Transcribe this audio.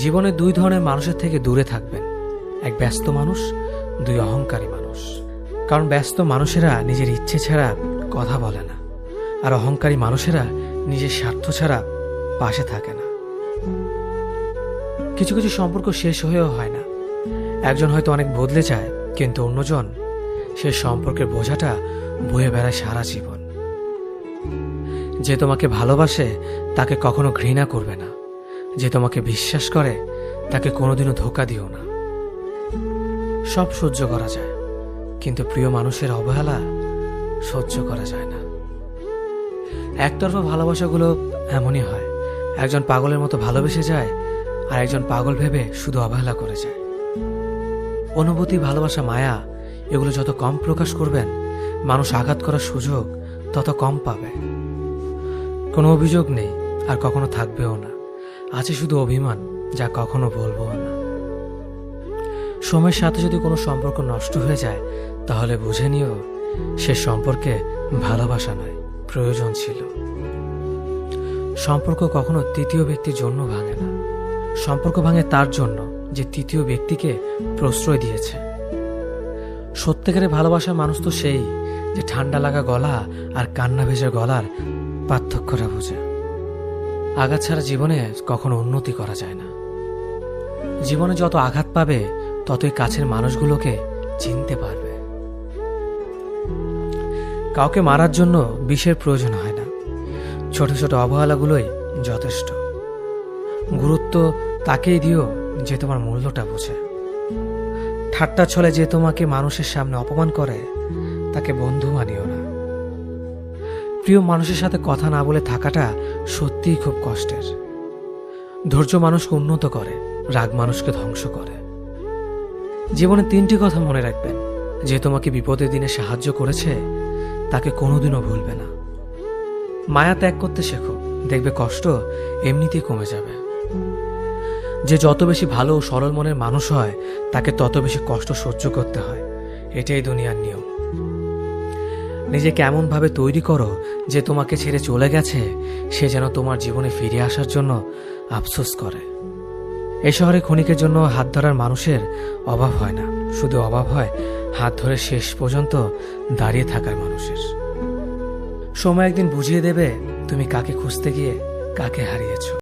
জীবনে দুই ধরনের মানুষের থেকে দূরে থাকবেন, এক ব্যস্ত মানুষ, দুই অহংকারী মানুষ। কারণ ব্যস্ত মানুষেরা নিজের ইচ্ছে ছাড়া কথা বলে না, আর অহংকারী মানুষেরা নিজের স্বার্থ ছাড়া পাশে থাকে না। কিছু কিছু সম্পর্ক শেষ হয়েও হয় না। একজন হয়তো অনেক বদলে যায়, কিন্তু অন্যজন সে সম্পর্কের বোঝাটা বয়ে বেড়ায় সারা জীবন। যে তোমাকে ভালোবাসে তাকে কখনো ঘৃণা করবে না, যে তোমাকে বিশ্বাস করে তাকে কোনোদিনও ধোঁকা দিও না। সব সহ্য করা যায়, কিন্তু প্রিয় মানুষের অবহেলা সহ্য করা যায় না। একতরফা ভালোবাসাগুলো এমনই হয়, একজন পাগলের মতো ভালোবেসে যায়, আর একজন পাগল ভেবে শুধু অবহেলা করে যায়। অনুভূতি, ভালোবাসা, মায়া এগুলো যত কম প্রকাশ করবেন, মানুষ আঘাত করার সুযোগ তত কম পাবে। কোনো অভিযোগ নেই, আর কখনো থাকবেও না। আছে শুধু অভিমান, যা কখনো বলবো না। সময়ের সাথে যদি কোনো সম্পর্ক নষ্ট হয়ে যায়, তাহলে বুঝে নিও সে সম্পর্কে ভালোবাসা নয়, প্রয়োজন ছিল। সম্পর্ক কখনো তৃতীয় ব্যক্তির জন্য ভাঙে না। সম্পর্ক ভাঙে তার জন্য যে তৃতীয় ব্যক্তিকে প্রশ্রয় দিয়েছে। সত্যিকারের ভালোবাসার মানুষ তো সেই যে ঠান্ডা লাগা গলা আর কান্না ভেজা গলার পার্থক্যটা বোঝে। আঘাত ছাড়া জীবনে কখনো উন্নতি করা যায় না। জীবনে যত আঘাত পাবে, ততই কাছের মানুষগুলোকে চিনতে পারবে। কাউকে মারার জন্য বিষের প্রয়োজন হয় না, ছোট ছোট অবহেলাগুলোই যথেষ্ট। গুরুত্ব তাকেই দিও যে তোমার মূল্যটা বোঝে। ঠাট্টা ছলে যে তোমাকে মানুষের সামনে অপমান করে, তাকে বন্ধু মানিও না। প্রিয় মানুষের সাথে কথা না বলে থাকাটা সত্যিই খুব কষ্টের। ধৈর্য মানুষকে উন্নত করে, রাগ মানুষকে ধ্বংস করে। জীবনে তিনটি কথা মনে রাখবেন: যে তোমাকে বিপদের দিনে সাহায্য করেছে তাকে কোনোদিনও ভুলবে না। মায়া ত্যাগ করতে শেখো, দেখবে কষ্ট এমনিতেই কমে যাবে। যে যত বেশি ভালো ও সরল মনের মানুষ হয়, তাকে তত বেশি কষ্ট সহ্য করতে হয়। এটাই দুনিয়ার নিয়ম। নিজেকে এমনভাবে তৈরি করো যে তোমাকে ছেড়ে চলে গেছে সে যেন তোমার জীবনে ফিরে আসার জন্য আফসোস করে। এই শহরে ক্ষণিকের জন্য হাত ধরার মানুষের অভাব হয় না, শুধু অভাব হয় হাত ধরে শেষ পর্যন্ত দাঁড়িয়ে থাকার মানুষের। সময় একদিন বুঝিয়ে দেবে তুমি কাকে খুঁজতে গিয়ে কাকে হারিয়েছ।